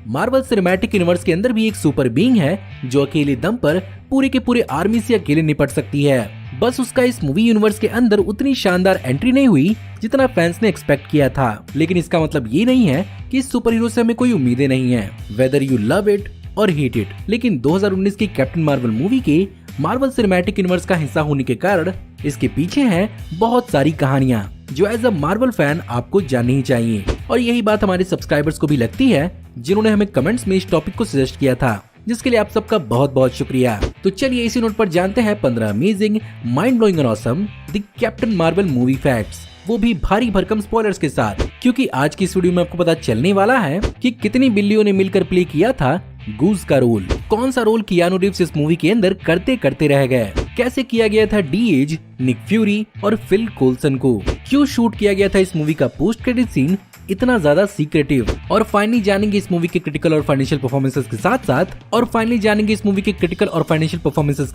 Marvel cinematic universe के अंदर भी एक सुपर बीइंग है जो अकेले दम पर पूरे के पूरे आर्मी से अकेले निपट सकती है। बस उसका इस मूवी यूनिवर्स के अंदर उतनी शानदार एंट्री नहीं हुई जितना फैंस ने एक्सपेक्ट किया था। लेकिन इसका मतलब ये नहीं है कि इस सुपर हीरो से हमें कोई उम्मीदें नहीं है, वेदर यू लव इट और हेट इट। लेकिन 2019 की कैप्टन मार्वल मूवी के मार्वल सिनेमैटिक यूनिवर्स का हिस्सा होने के कारण इसके पीछे हैं बहुत सारी कहानियां जो एज अ मार्वल फैन आपको जाननी ही चाहिए। और यही बात हमारे सब्सक्राइबर्स को भी लगती है जिन्होंने हमें कमेंट्स में इस टॉपिक को सजेस्ट किया था, जिसके लिए आप सबका बहुत बहुत शुक्रिया। तो चलिए इसी नोट पर जानते हैं 15 अमेजिंग, माइंड ब्लोइंग और awesome the captain Marvel movie facts, वो भी भारी भरकम स्पॉयलर्स के साथ। क्योंकि आज की इस वीडियो में आपको पता चलने वाला है कि कितनी बिल्लियों ने मिलकर प्ले किया था गूज का रोल, कौन सा रोल कियानू रीव्स इस मूवी के अंदर करते करते रह गए, कैसे किया गया था डी-एज निक फ्यूरी और फिल कोल्सन को, क्यों शूट किया गया था इस मूवी का पोस्ट क्रेडिट सीन इतना ज्यादा सीक्रेटिव, और फाइनली जानेंगे इस मूवी के क्रिटिकल और फाइनेंशियल परफॉर्मेंसेस के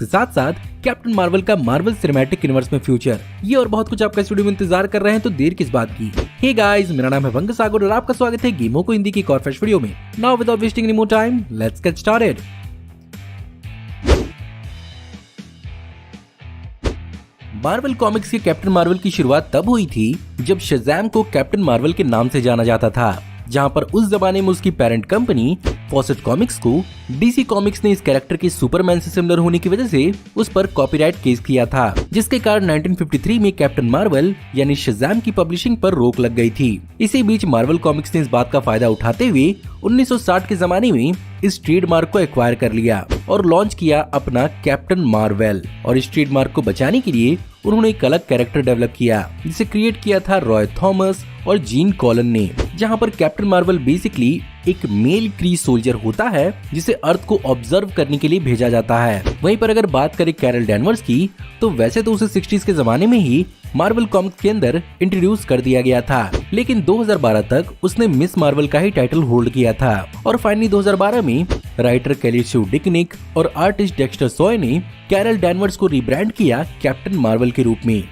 साथ कैप्टन मार्वल का मार्वल सिनेमैटिक यूनिवर्स में फ्यूचर। ये और बहुत कुछ आपका इस वीडियो में इंतजार कर रहे हैं, तो देर किस बात की। हे गाइस, मेरा नाम है वंग सागर और आपका स्वागत है गेमों को हिंदी की एक और फ्रेश वीडियो में। Now without wasting any more time, let's get started. Marvel comics के कैप्टन मार्वल की शुरुआत तब हुई थी जब शज़ैम को कैप्टन मार्वल के नाम से जाना जाता था, जहां पर उस जमाने में उसकी पेरेंट कंपनी फॉसेट कॉमिक्स को डीसी कॉमिक्स ने इस कैरेक्टर के सुपरमैन से सिमिलर होने की वजह से उस पर कॉपीराइट केस किया था, जिसके कारण 1953 में कैप्टन मार्वल यानी शज़ैम की पब्लिशिंग पर रोक लग गई थी। इसी बीच मार्वल कॉमिक्स ने इस बात का फायदा उठाते हुए 1960 के जमाने में इस ट्रेडमार्क को एक्वायर कर लिया और लॉन्च किया अपना कैप्टन मार्वल। और इस ट्रेडमार्क को बचाने के लिए उन्होंने एक अलग कैरेक्टर डेवलप किया जिसे क्रिएट किया था रॉय थॉमस और जीन कॉलन ने, जहां पर कैप्टन मार्वल बेसिकली एक मेल क्री सोल्जर होता है जिसे अर्थ को ऑब्जर्व करने के लिए भेजा जाता है। वहीं पर अगर बात करें कैरल डैनवर्स की, तो वैसे तो उसे 60s के जमाने में ही मार्वल कॉमिक्स के अंदर इंट्रोड्यूस कर दिया गया था, लेकिन 2012 तक उसने मिस मार्वल का ही टाइटल होल्ड किया था। और फाइनली 2012 में राइटर केली सू डिकनिक और आर्टिस्ट डेक्स्टर सॉय ने कैरल डैनवर्स को रिब्रांड किया कैप्टन मार्वल के रूप में।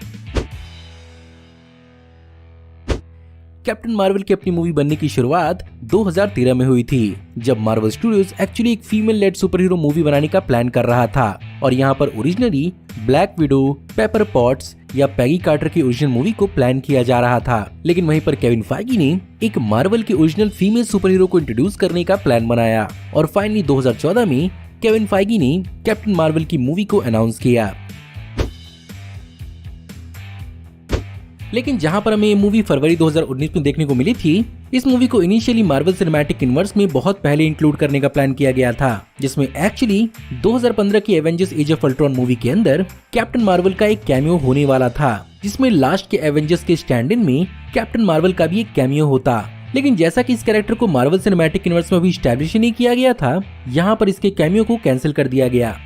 कैप्टन मार्वल की अपनी मूवी बनने की शुरुआत 2013 में हुई थी, जब मार्वल स्टूडियोज एक्चुअली एक female led super hero movie बनाने का प्लान कर रहा था। और यहाँ पर originally Black Widow, Pepper Potts या पैगी कार्टर की ओरिजिनल मूवी को प्लान किया जा रहा था, लेकिन वहीं पर केविन फाइगी ने एक मार्वल के ओरिजिनल फीमेल सुपर हीरो को इंट्रोड्यूस करने का प्लान बनाया। और फाइनली 2014 में केविन फाइगी ने कैप्टन मार्वल की मूवी को अनाउंस किया। लेकिन जहां पर हमें ये मूवी फरवरी 2019 में देखने को मिली थी, इस मूवी को इनिशियली मार्वल सिनेमैटिक यूनिवर्स में बहुत पहले इंक्लूड करने का प्लान किया गया था, जिसमें एक्चुअली 2015 की Avengers Age of Ultron movie के अंदर कैप्टन मार्वल का एक कैमियो होने वाला था, जिसमें लास्ट के एवेंजर्स के स्टैंड इन में कैप्टन मार्वल का भी एक कैमियो होता। लेकिन जैसा कि इस कैरेक्टर को मार्वल सिनेमैटिक यूनिवर्स में भी स्टैब्लिश नहीं किया गया था, यहाँ पर इसके कैमियो को कैंसिल कर दिया गया।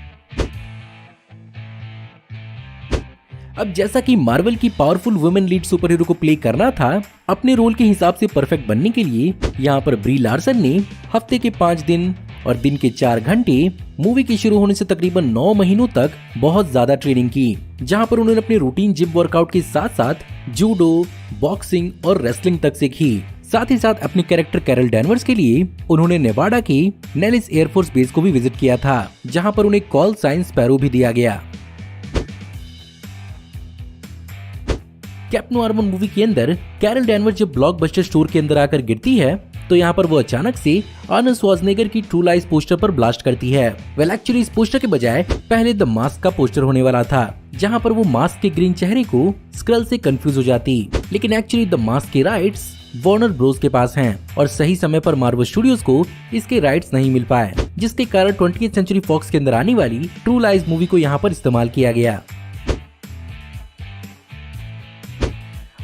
अब जैसा कि मार्वल की powerful women lead super hero को प्ले करना था, अपने रोल के हिसाब से परफेक्ट बनने के लिए यहाँ पर ब्री लार्सन ने हफ्ते के 5 दिन और दिन के 4 घंटे मूवी के शुरू होने से तकरीबन 9 महीनों तक बहुत ज्यादा ट्रेनिंग की, जहाँ पर उन्होंने अपने रूटीन जिम वर्कआउट के साथ साथ जूडो, बॉक्सिंग और रेसलिंग तक सीखी। साथ ही साथ अपने कैरेक्टर कैरल डैनवर्स के लिए उन्होंने नेवाडा के नेलिस एयरफोर्स बेस को भी विजिट किया था, जहाँ पर उन्हें कॉल साइन स्पैरो भी दिया गया। कैप्टन मार्वल मूवी के अंदर कैरल डैनवर्स जब ब्लॉकबस्टर स्टोर के अंदर आकर गिरती है, तो यहाँ पर वो अचानक से आर्नल्ड श्वार्ज़नेगर की ट्रू लाइज पोस्टर पर ब्लास्ट करती है। वेल एक्चुअली इस पोस्टर के बजाय पहले द मास्क का पोस्टर होने वाला था, जहाँ पर वो मास्क के ग्रीन चेहरे को स्क्रल से कंफ्यूज हो जाती, लेकिन एक्चुअली द मास्क के राइट्स वार्नर ब्रोस के पास हैं और सही समय पर मार्वल स्टूडियोज को इसके राइट्स नहीं मिल पाए, जिसके कारण 20th सेंचुरी फॉक्स के अंदर आने वाली ट्रू लाइज मूवी को यहाँ पर इस्तेमाल किया गया।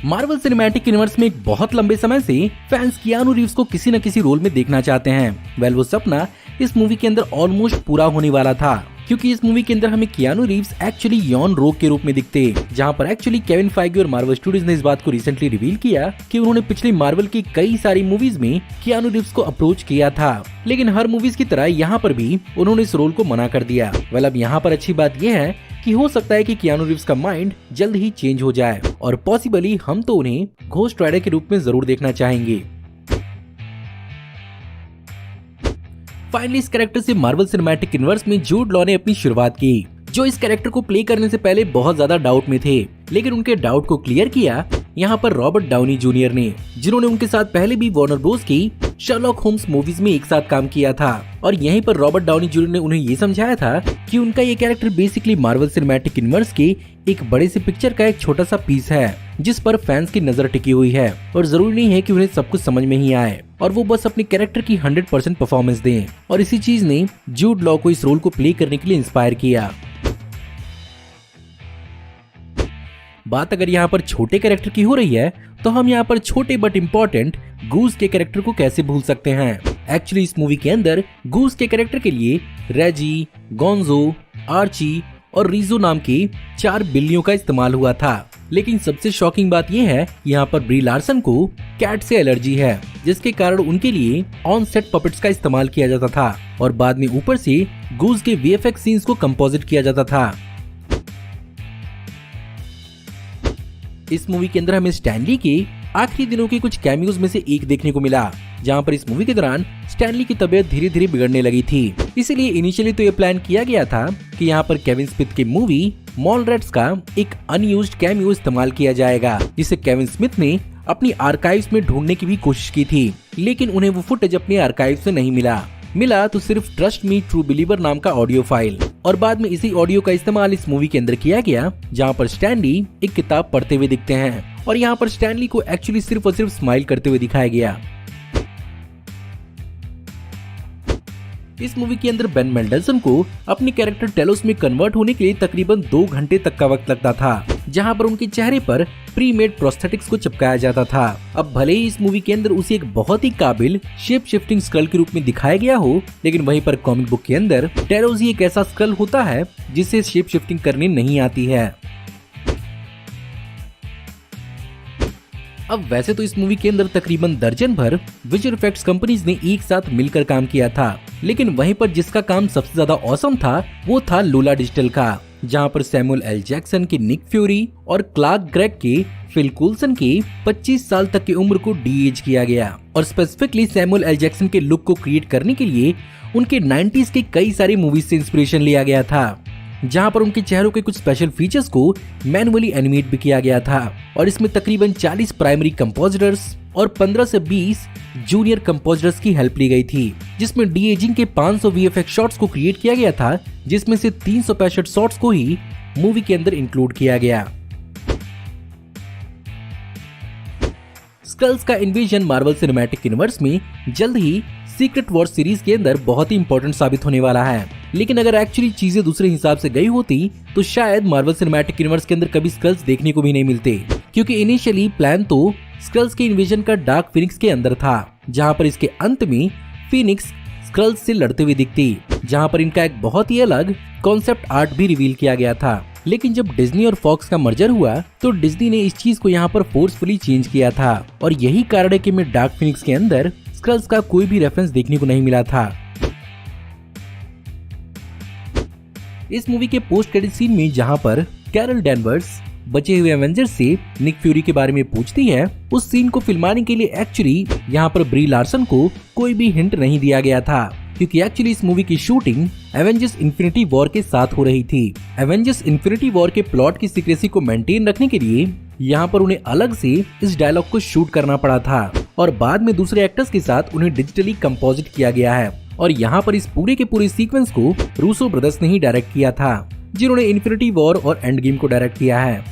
मार्वल सिनेमैटिक यूनिवर्स में एक बहुत लंबे समय से फैंस कियानू रीव्स को किसी न किसी रोल में देखना चाहते हैं। वेल वो सपना इस मूवी के अंदर ऑलमोस्ट पूरा होने वाला था, क्योंकि इस मूवी के अंदर हमें कियानू रीव्स एक्चुअली यॉन रोग के रूप में दिखते, जहां पर एक्चुअली केविन फाइगी और मार्वल स्टूडियोज ने इस बात को रिसेंटली रिवील किया कि उन्होंने पिछली मार्वल की कई सारी मूवीज में कियानू रीव्स को अप्रोच किया था, लेकिन हर मूवीज की तरह यहाँ पर भी उन्होंने इस रोल को मना कर दिया। वेल अब यहाँ पर अच्छी बात यह है कि हो सकता है कि कियानू रीव्स का माइंड जल्द ही चेंज हो जाए और पॉसिबली हम तो उन्हें घोस्ट राइडर के रूप में जरूर देखना चाहेंगे। फाइनली इस कैरेक्टर से मार्वल सिनेमैटिक यूनिवर्स में जूड लॉ ने अपनी शुरुआत की, जो इस कैरेक्टर को प्ले करने से पहले बहुत ज्यादा डाउट में थे, लेकिन उनके डाउट को क्लियर किया यहाँ पर रॉबर्ट डाउनी जूनियर ने, जिन्होंने उनके साथ पहले भी वार्नर ब्रोस की शर्लॉक होम्स मूवीज में एक साथ काम किया था। और यहीं पर रॉबर्ट डाउनी जूनियर ने उन्हें ये समझाया था कि उनका ये character basically Marvel cinematic universe की एक बड़े से पिक्चर का एक छोटा सा पीस है, जिस पर फैंस की नजर टिकी हुई है और जरूरी नहीं है कि उन्हें सब कुछ समझ में ही आए और वो बस अपने कैरेक्टर की 100% परफॉर्मेंस दें। और इसी चीज ने जूड लॉ को इस रोल को प्ले करने के लिए इंस्पायर किया। बात अगर यहाँ पर छोटे कैरेक्टर की हो रही है तो हम यहाँ पर छोटे बट इम्पोर्टेंट गूस के कैरेक्टर को कैसे भूल सकते हैं। एक्चुअली इस मूवी के अंदर गूस के कैरेक्टर के लिए रेजी, गोंजो, आर्ची और रीजो नाम के 4 बिल्लियों का इस्तेमाल हुआ था। लेकिन सबसे शॉकिंग बात यह है यहाँ पर ब्री लार्सन को कैट से एलर्जी है, जिसके कारण उनके लिए ऑन सेट पपेट्स का इस्तेमाल किया जाता था और बाद में ऊपर से गूस के वीएफएक्स सीन्स को कंपोजिट किया जाता था। इस मूवी के अंदर हमें स्टैनली के आखिरी दिनों के कुछ कैमियोज में से एक देखने को मिला, जहां पर इस मूवी के दौरान स्टैनली की तबीयत धीरे धीरे बिगड़ने लगी थी। इसीलिए इनिशियली तो ये प्लान किया गया था कि यहाँ पर केविन स्मिथ की मूवी मॉलरेट्स का एक अनयूज्ड कैमियो इस्तेमाल किया जाएगा, जिसे केविन स्मिथ ने अपनी आर्काइव्स में ढूंढने की भी कोशिश की थी, लेकिन उन्हें वो फुटेज अपने आर्काइव से नहीं मिला तो सिर्फ ट्रस्ट मी ट्रू बिलीवर नाम का ऑडियो फाइल। और बाद में इसी ऑडियो का इस्तेमाल इस मूवी के अंदर किया गया, जहां पर स्टैनली एक किताब पढ़ते हुए दिखते हैं और यहाँ पर स्टैनली को एक्चुअली सिर्फ और सिर्फ स्माइल करते हुए दिखाया गया। इस मूवी के अंदर बेन मेंडल्सन को अपने कैरेक्टर टेलोस में कन्वर्ट होने के लिए तकरीबन 2 घंटे तक का वक्त लगता था, जहां पर उनके चेहरे पर प्री मेड प्रोस्थेटिक्स को चिपकाया जाता था। अब भले ही इस मूवी के अंदर उसे एक बहुत ही काबिल शेप शिफ्टिंग स्कल के रूप में दिखाया गया हो, लेकिन वहीं पर कॉमिक बुक के अंदर टेलोस ही एक ऐसा स्कल होता है जिसे शेप शिफ्टिंग करनी नहीं आती है। अब वैसे तो इस मूवी के अंदर तकरीबन दर्जन भर विजुअल इफेक्ट्स कंपनीज ने एक साथ मिलकर काम किया था, लेकिन वहीं पर जिसका काम सबसे ज्यादा ऑसम था वो था लूला डिजिटल का, जहां पर सैमुअल एल जैक्सन के निक फ्यूरी और क्लार्क ग्रेग के फिल कूल्सन के 25 साल तक की उम्र को डी-एज किया गया। और स्पेसिफिकली सैमुअल एल जैक्सन के लुक को क्रिएट करने के लिए उनके 90s के कई सारी मूवीज से इंस्पिरेशन लिया गया था, जहां पर उनके चेहरों के कुछ स्पेशल फीचर्स को मैनुअली एनिमेट भी किया गया था। और इसमें तकरीबन 40 प्राइमरी कंपोजिटर्स और 15 से 20 जूनियर कंपोजिटर्स की हेल्प ली गई थी, जिसमें डी एजिंग के 500 वीएफएक्स शॉट्स को क्रिएट किया गया था, जिसमें से 365 शॉट्स को ही मूवी के अंदर इंक्लूड किया गया। स्कल्स का इन्वेजन मार्वल सिनेमैटिक यूनिवर्स में जल्द ही सीक्रेट वॉर सीरीज के अंदर बहुत ही इंपॉर्टेंट साबित होने वाला है, लेकिन अगर एक्चुअली चीजें दूसरे हिसाब से गई होती तो शायद मार्वल सिनेमैटिक यूनिवर्स के अंदर कभी स्कल्स देखने को भी नहीं मिलते, क्योंकि इनिशियली प्लान तो स्कल्स के इन्वेजन का डार्क फिनिक्स के अंदर था, जहां पर इसके अंत में फिनिक्स स्कल्स से लड़ते हुए दिखती, जहां पर इनका एक बहुत ही अलग कॉन्सेप्ट आर्ट भी रिवील किया गया था। लेकिन जब डिज्नी और फॉक्स का मर्जर हुआ तो डिज्नी ने इस चीज को यहाँ पर फोर्सफुली चेंज किया था, और यही कारण है कि मैं डार्क फिनिक्स के अंदर स्कल्स का कोई भी रेफरेंस देखने को नहीं मिला था। इस मूवी के पोस्ट क्रेडिट सीन में जहां पर कैरल डैनवर्स बचे हुए एवेंजर्स से निक फ्यूरी के बारे में पूछती है, उस सीन को फिल्माने के लिए एक्चुअली यहाँ पर ब्री लार्सन को कोई भी हिंट नहीं दिया गया था, क्योंकि एक्चुअली इस मूवी की शूटिंग एवेंजर्स इन्फिनिटी वॉर के साथ हो रही थी। एवेंजर्स इन्फिनिटी वॉर के प्लॉट की सीक्रेसी को मेंटेन रखने के लिए यहाँ पर उन्हें अलग से इस डायलॉग को शूट करना पड़ा था, और बाद में दूसरे एक्टर्स के साथ उन्हें डिजिटली कंपोजिट किया गया है। और यहाँ पर इस पूरे के पूरे सीक्वेंस को रूसो ब्रदर्स ने ही डायरेक्ट किया था, जिन्होंने इन्फिनिटी वॉर और एंड गेम को डायरेक्ट किया है।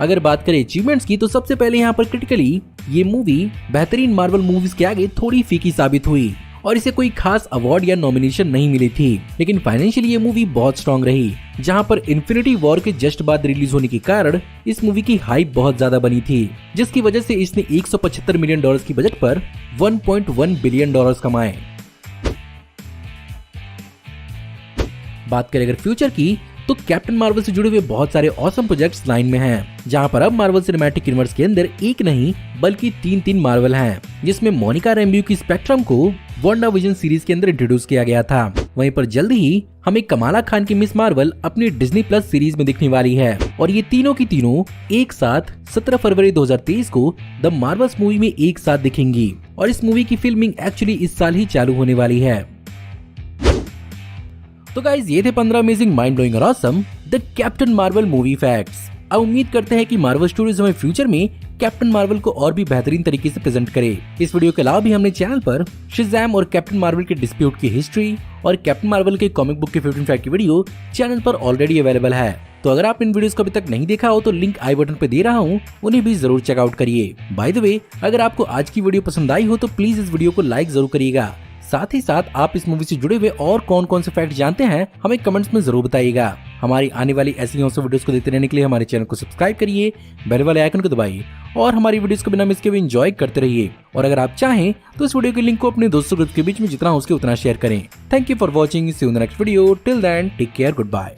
अगर बात करें अचीवमेंट्स की, तो सबसे पहले यहाँ पर क्रिटिकली ये मूवी बेहतरीन मार्वल मूवीज के आगे थोड़ी फीकी साबित हुई और इसे कोई खास अवार्ड या नॉमिनेशन नहीं मिली थी, लेकिन फाइनेंशियली ये मूवी बहुत स्ट्रॉन्ग रही, जहां पर इन्फिनिटी वॉर के जस्ट बाद रिलीज होने के कारण इस मूवी की हाइप बहुत ज्यादा बनी थी, जिसकी वजह से इसने $175 मिलियन की बजट पर $1.1 बिलियन कमाए। बात करें अगर फ्यूचर की, तो कैप्टन मार्वल से जुड़े हुए बहुत सारे ऑसम प्रोजेक्ट्स लाइन में हैं, जहां पर अब मार्वल सिनेमैटिक यूनिवर्स के अंदर एक नहीं बल्कि 3 मार्वल हैं, जिसमें मोनिका रैम्ब्यू की स्पेक्ट्रम को वांडा विजन सीरीज के अंदर इंट्रोड्यूस किया गया था। वहीं पर जल्द ही हमें कमाला खान की मिस मार्वल अपनी डिज्नी प्लस सीरीज में दिखने वाली है और ये तीनों की तीनों एक साथ 17 फरवरी 2023 को द मार्वल्स मूवी में एक साथ दिखेंगी और इस मूवी की फिल्मिंग एक्चुअली इस साल ही चालू होने वाली है। तो गाइस ये थे 15 अमेजिंग माइंड ब्लोइंग और awesome the captain Marvel movie facts. अब उम्मीद करते हैं कि मार्वल स्टूडियोज हमें फ्यूचर में कैप्टन मार्वल को और भी बेहतरीन तरीके से प्रेजेंट करे। इस वीडियो के अलावा भी हमने चैनल पर शज़ैम और कैप्टन मार्वल के डिस्प्यूट की हिस्ट्री और कैप्टन मार्वल के कॉमिक बुक के 15 फैक्ट की वीडियो चैनल पर ऑलरेडी अवेलेबल है। तो अगर आप इन वीडियोस को अभी तक नहीं देखा हो तो लिंक आई बटन पे दे रहा हूँ, उन्हें भी जरूर चेकआउट करिए। बाय द वे, अगर आपको आज की वीडियो पसंद आई हो तो प्लीज इस वीडियो को लाइक जरूर करिएगा। साथ ही साथ आप इस मूवी से जुड़े हुए और कौन कौन से फैक्ट जानते हैं हमें कमेंट्स में जरूर बताइएगा। हमारी आने वाली ऐसी वीडियोस को देखते रहने के लिए हमारे चैनल को सब्सक्राइब करिए, बेल वाले आइकन को दबाइए और हमारी वीडियोस को बिना मिस किए एंजॉय करते रहिए। और अगर आप चाहें तो इस वीडियो के लिंक को अपने दोस्तों के बीच में जितना हो सके उतना शेयर करें। Thank you for watching, see you in the next video. Till then take care, good bye.